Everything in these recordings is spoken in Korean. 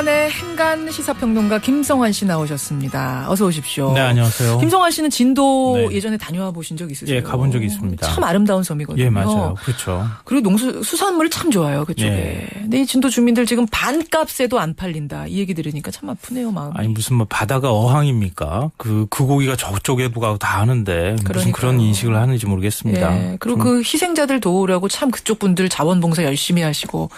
오랜만에 행간 시사평론가 김성환 씨 나오셨습니다. 어서 오십시오. 네, 안녕하세요. 김성환 씨는 진도 예전에 다녀와 보신 적 있으세요? 예, 가본 적이 있습니다. 참 아름다운 섬이거든요. 예, 맞아요. 그렇죠. 그리고 수산물 참 좋아요, 그쪽에. 예. 근데 이 진도 주민들 지금 반값에도 안 팔린다. 이 얘기 들으니까 참 아프네요, 마음이. 아니 무슨 뭐 바다가 어항입니까? 그 고기가 저쪽에도 가고 다 하는데 무슨 그러니까요. 그런 인식을 하는지 모르겠습니다. 예. 그리고 그 희생자들 도우려고 참 그쪽 분들 자원봉사 열심히 하시고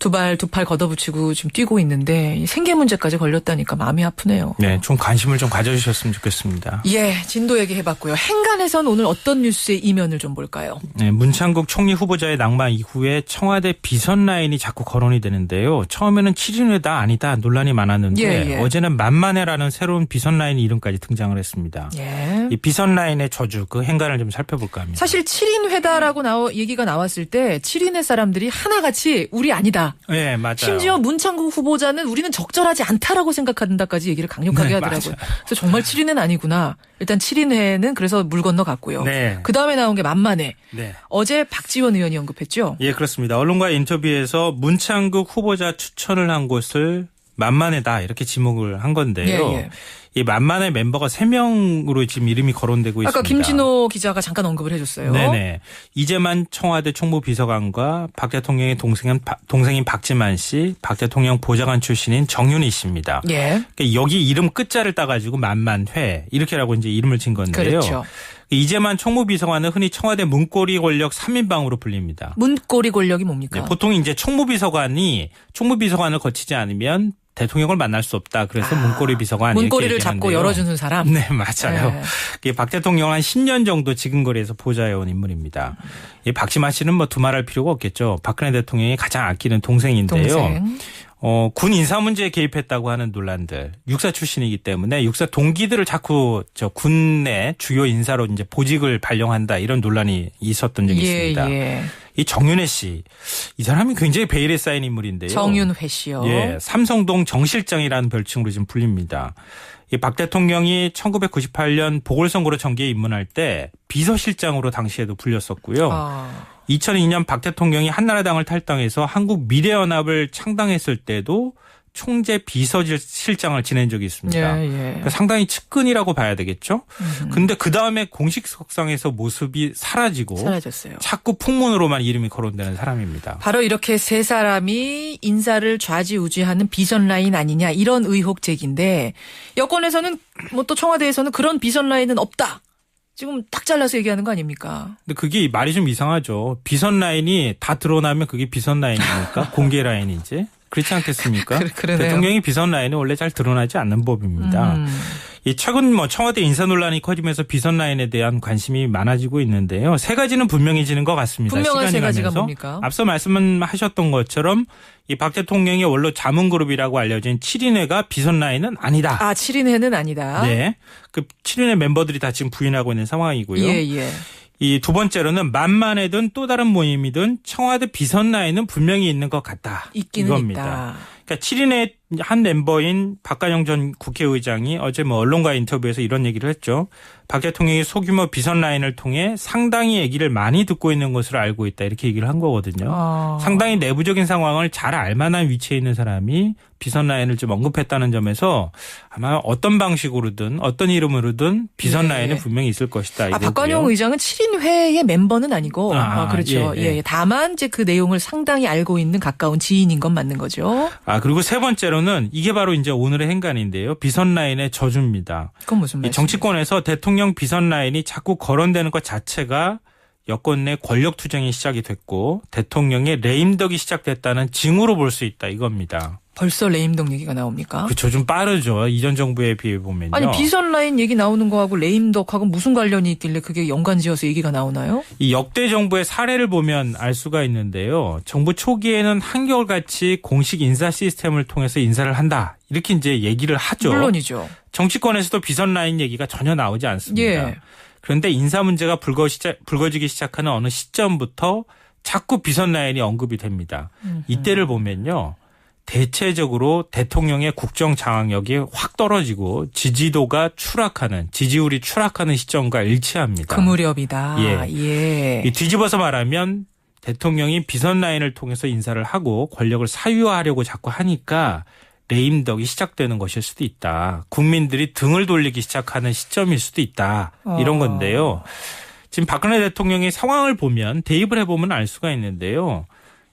두 팔 걷어붙이고 지금 뛰고 있는데 이 생계 문제까지 걸렸다니까 마음이 아프네요. 네, 좀 관심을 좀 가져주셨으면 좋겠습니다. 예, 진도 얘기해봤고요. 행간에선 오늘 어떤 뉴스의 이면을 좀 볼까요? 네, 문창국 총리 후보자의 낙마 이후에 청와대 비선 라인이 자꾸 거론이 되는데요. 처음에는 7인회다 아니다 논란이 많았는데 어제는 만만해라는 새로운 비선 라인 이름까지 등장을 했습니다. 예. 이 비선 라인의 저주, 그 행간을 좀 살펴볼까 합니다. 사실 7인회다라고 얘기가 나왔을 때 7인회 사람들이 하나같이 우리 아니다. 네, 맞아요. 심지어 문창국 후보자는 우리는 적절하지 않다라고 생각한다까지 얘기를 강력하게 하더라고요. 맞아요. 그래서 정말 7인회는 아니구나. 일단 7인회는 그래서 물 건너 갔고요. 네. 그다음에 나온 게 만만해. 네. 어제 박지원 의원이 언급했죠. 예, 그렇습니다. 언론과의 인터뷰에서 문창국 후보자 추천을 한 곳을 만만해다 이렇게 지목을 한 건데요. 예. 이 만만해 mem버가 3명으로 지금 이름이 거론되고 있습니다. 아까 김진호 기자가 잠깐 언급을 해줬어요. 네네. 이재만 청와대 총무비서관과 박 대통령의 동생인 박지만 씨, 박 대통령 보좌관 출신인 정윤희 씨입니다. 예. 그러니까 여기 이름 끝자를 따가지고 만만회 이렇게라고 이제 이름을 진 건데요. 그렇죠. 이재만 총무비서관은 흔히 청와대 문고리 권력 3인방으로 불립니다. 문고리 권력이 뭡니까? 네, 보통 이제 총무비서관을 거치지 않으면 대통령을 만날 수 없다. 그래서 문고리 비서관. 문고리를 잡고 열어주는 사람. 네, 맞아요. 네. 박 대통령 한 10년 정도 지근거리에서 보좌해온 인물입니다. 이 박지만 씨는 뭐 두말할 필요가 없겠죠. 박근혜 대통령이 가장 아끼는 동생인데요. 군 인사 문제에 개입했다고 하는 논란들. 육사 출신이기 때문에 육사 동기들을 자꾸 군내 주요 인사로 이제 보직을 발령한다 이런 논란이 있었던 적이 있습니다. 예. 이 정윤회 씨, 이 사람이 굉장히 베일에 쌓인 인물인데요. 정윤회 씨요. 예, 삼성동 정실장이라는 별칭으로 지금 불립니다. 이 박 대통령이 1998년 보궐선거로 정계에 입문할 때 비서실장으로 당시에도 불렸었고요. 2002년 박 대통령이 한나라당을 탈당해서 한국미래연합을 창당했을 때도 총재 비서실장을 지낸 적이 있습니다. 예. 그러니까 상당히 측근이라고 봐야 되겠죠. 근데 그다음에 공식 석상에서 모습이 사라졌어요. 자꾸 풍문으로만 이름이 거론되는 사람입니다. 바로 이렇게 세 사람이 인사를 좌지우지하는 비선 라인 아니냐 이런 의혹 제기인데 여권에서는 뭐 또 청와대에서는 그런 비선 라인은 없다. 지금 딱 잘라서 얘기하는 거 아닙니까? 근데 그게 말이 좀 이상하죠. 비선 라인이 다 드러나면 그게 비선 라인입니까? 공개 라인이지. 그렇지 않겠습니까? 그러네요. 대통령이 비선 라인은 원래 잘 드러나지 않는 법입니다. 이 최근 청와대 인사 논란이 커지면서 비선 라인에 대한 관심이 많아지고 있는데요. 세 가지는 분명해지는 것 같습니다. 분명한 시간이 세 가지가 가면서. 뭡니까? 앞서 말씀하셨던 것처럼 이 박 대통령의 원로 자문그룹이라고 알려진 7인회가 비선 라인은 아니다. 7인회는 아니다. 네. 그 7인회 멤버들이 다 지금 부인하고 있는 상황이고요. 예. 이 두 번째로는 만만해든 또 다른 모임이든 청와대 비선 라인은 분명히 있는 것 같다. 있기는 이겁니다. 있다. 그러니까 7인의 한 멤버인 박관영 전 국회의장이 어제 언론과 인터뷰에서 이런 얘기를 했죠. 박 대통령이 소규모 비선 라인을 통해 상당히 얘기를 많이 듣고 있는 것으로 알고 있다. 이렇게 얘기를 한 거거든요. 상당히 내부적인 상황을 잘 알만한 위치에 있는 사람이 비선 라인을 좀 언급했다는 점에서 아마 어떤 방식으로든 어떤 이름으로든 비선 라인은 분명히 있을 것이다. 박관영 의장은 7인회의 멤버는 아니고 그렇죠. 예. 다만 이제 그 내용을 상당히 알고 있는 가까운 지인인 건 맞는 거죠. 그리고 세 번째로는 이게 바로 이제 오늘의 행간인데요. 비선 라인의 저주입니다. 그건 무슨 말이에요? 정치권에서 대통령 비선 라인이 자꾸 거론되는 것 자체가 여권 내 권력 투쟁이 시작이 됐고 대통령의 레임덕이 시작됐다는 징후로 볼 수 있다 이겁니다. 벌써 레임덕 얘기가 나옵니까? 그렇죠. 좀 빠르죠. 이전 정부에 비해 보면요. 아니 비선 라인 얘기 나오는 거하고 레임덕하고 무슨 관련이 있길래 그게 연관지어서 얘기가 나오나요? 이 역대 정부의 사례를 보면 알 수가 있는데요. 정부 초기에는 한결같이 공식 인사 시스템을 통해서 인사를 한다. 이렇게 이제 얘기를 하죠. 물론이죠. 정치권에서도 비선 라인 얘기가 전혀 나오지 않습니다. 예. 그런데 인사 문제가 불거지기 시작하는 어느 시점부터 자꾸 비선 라인이 언급이 됩니다. 이때를 보면요. 대체적으로 대통령의 국정 장악력이 확 떨어지고 지지율이 추락하는 시점과 일치합니다. 그 무렵이다. 예. 뒤집어서 말하면 대통령이 비선 라인을 통해서 인사를 하고 권력을 사유화하려고 자꾸 하니까 레임덕이 시작되는 것일 수도 있다. 국민들이 등을 돌리기 시작하는 시점일 수도 있다. 이런 건데요. 지금 박근혜 대통령의 상황을 보면 대입을 해보면 알 수가 있는데요.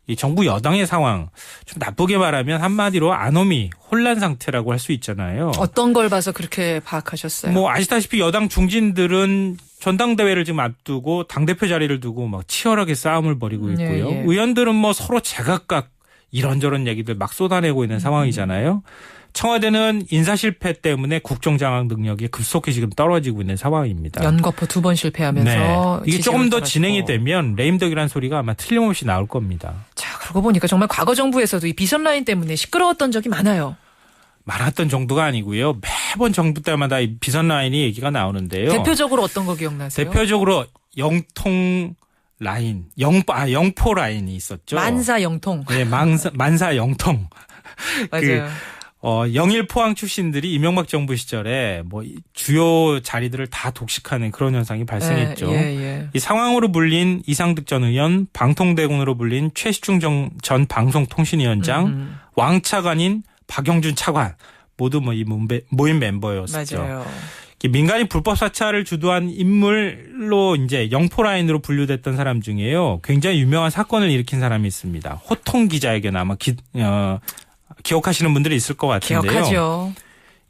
이 정부 여당의 상황 좀 나쁘게 말하면 한마디로 아노미 혼란 상태라고 할 수 있잖아요. 어떤 걸 봐서 그렇게 파악하셨어요? 뭐 아시다시피 여당 중진들은 전당대회를 지금 앞두고 당대표 자리를 두고 막 치열하게 싸움을 벌이고 있고요. 예. 의원들은 뭐 서로 제각각 이런저런 얘기들 막 쏟아내고 있는 상황이잖아요. 청와대는 인사 실패 때문에 국정장악 능력이 급속히 지금 떨어지고 있는 상황입니다. 연거푸 2번 실패하면서 네. 이게 조금 더 떨어지고. 진행이 되면 레임덕이라는 소리가 아마 틀림없이 나올 겁니다. 자, 그러고 보니까 정말 과거 정부에서도 이 비선 라인 때문에 시끄러웠던 적이 많아요. 많았던 정도가 아니고요. 매번 정부 때마다 이 비선 라인이 얘기가 나오는데요. 대표적으로 어떤 거 기억나세요? 대표적으로 영통 라인, 영포 라인이 있었죠. 만사 영통. 네, 만사 영통. 맞아요. 영일 포항 출신들이 이명박 정부 시절에 뭐 주요 자리들을 다 독식하는 그런 현상이 발생했죠. 예. 이 상황으로 불린 이상득 전 의원, 방통대군으로 불린 최시중 전 방송통신위원장, 왕차관인 박영준 차관 모두 뭐 이 모임 멤버였었죠. 맞아요. 민간인 불법 사찰을 주도한 인물로 이제 영포 라인으로 분류됐던 사람 중에요. 굉장히 유명한 사건을 일으킨 사람이 있습니다. 호통 기자에게 아마 기억하시는 분들이 있을 것 같은데요. 기억하죠.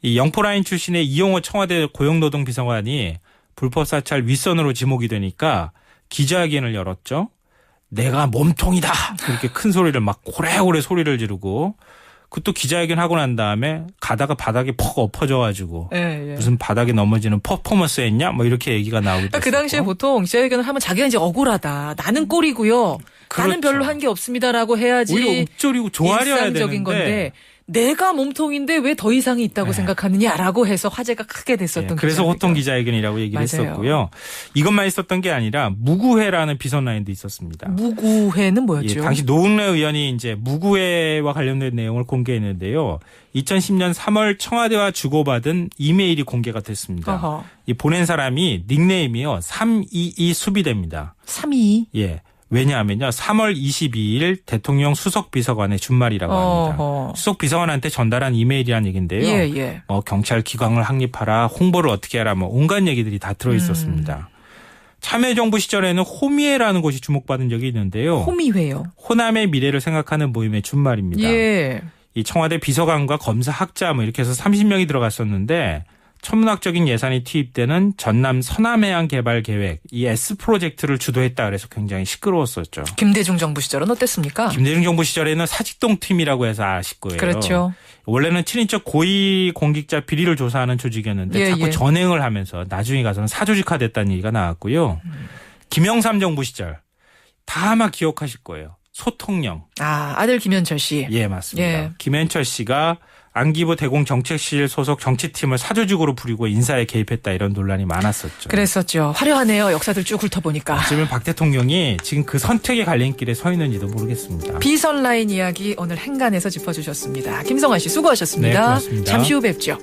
이 영포 라인 출신의 이용호 청와대 고용노동비서관이 불법 사찰 윗선으로 지목이 되니까 기자회견을 열었죠. 내가 몸통이다. 이렇게 큰 소리를 막 고래고래 소리를 지르고 그것도 기자회견 하고 난 다음에 가다가 바닥에 퍽 엎어져가지고 예. 무슨 바닥에 넘어지는 퍼포먼스 했냐? 뭐 이렇게 얘기가 나오기도 했었고. 그 당시에 보통 기자회견을 하면 자기가 이제 억울하다. 나는 꼴이고요. 나는 그렇죠. 별로 한 게 없습니다라고 해야지. 오히려 읊조리고 조아려야 일상적인 되는데. 건데 내가 몸통인데 왜 더 이상이 있다고 생각하느냐라고 해서 화제가 크게 됐었던 그래서 기자회견. 호통 기자회견이라고 얘기를 맞아요. 했었고요. 이것만 있었던 게 아니라 무구회라는 비선 라인도 있었습니다. 무구회는 뭐였죠? 예, 당시 노웅래 의원이 이제 무구회와 관련된 내용을 공개했는데요. 2010년 3월 청와대와 주고받은 이메일이 공개가 됐습니다. 어허. 이 보낸 사람이 닉네임이요. 322 수비대입니다. 3.2. 예. 왜냐하면요. 3월 22일 대통령 수석비서관의 준말이라고 합니다. 어허. 수석비서관한테 전달한 이메일이란 얘기인데요. 예. 경찰 기강을 확립하라, 홍보를 어떻게 하라, 뭐 온갖 얘기들이 다 들어있었습니다. 참여정부 시절에는 호미회라는 곳이 주목받은 적이 있는데요. 호미회요. 호남의 미래를 생각하는 모임의 준말입니다. 예. 이 청와대 비서관과 검사, 학자 뭐 이렇게 해서 30명이 들어갔었는데 천문학적인 예산이 투입되는 전남 서남해안 개발 계획 이 S 프로젝트를 주도했다 그래서 굉장히 시끄러웠었죠. 김대중 정부 시절은 어땠습니까? 김대중 정부 시절에는 사직동 팀이라고 해서 아실 거예요. 그렇죠. 원래는 친인척 고위 공직자 비리를 조사하는 조직이었는데 자꾸 전횡을 하면서 나중에 가서는 사조직화됐다는 얘기가 나왔고요. 김영삼 정부 시절 다 아마 기억하실 거예요. 소통령. 아들 김현철 씨. 예, 맞습니다. 예. 김현철 씨가 안기부 대공정책실 소속 정치팀을 사조직으로 부리고 인사에 개입했다 이런 논란이 많았었죠. 그랬었죠. 화려하네요. 역사들 쭉 훑어보니까. 어쩌면 박 대통령이 지금 그 선택의 갈림길에 서 있는지도 모르겠습니다. 비선 라인 이야기 오늘 행간에서 짚어주셨습니다. 김성환 씨 수고하셨습니다. 네, 고맙습니다. 잠시 후 뵙죠.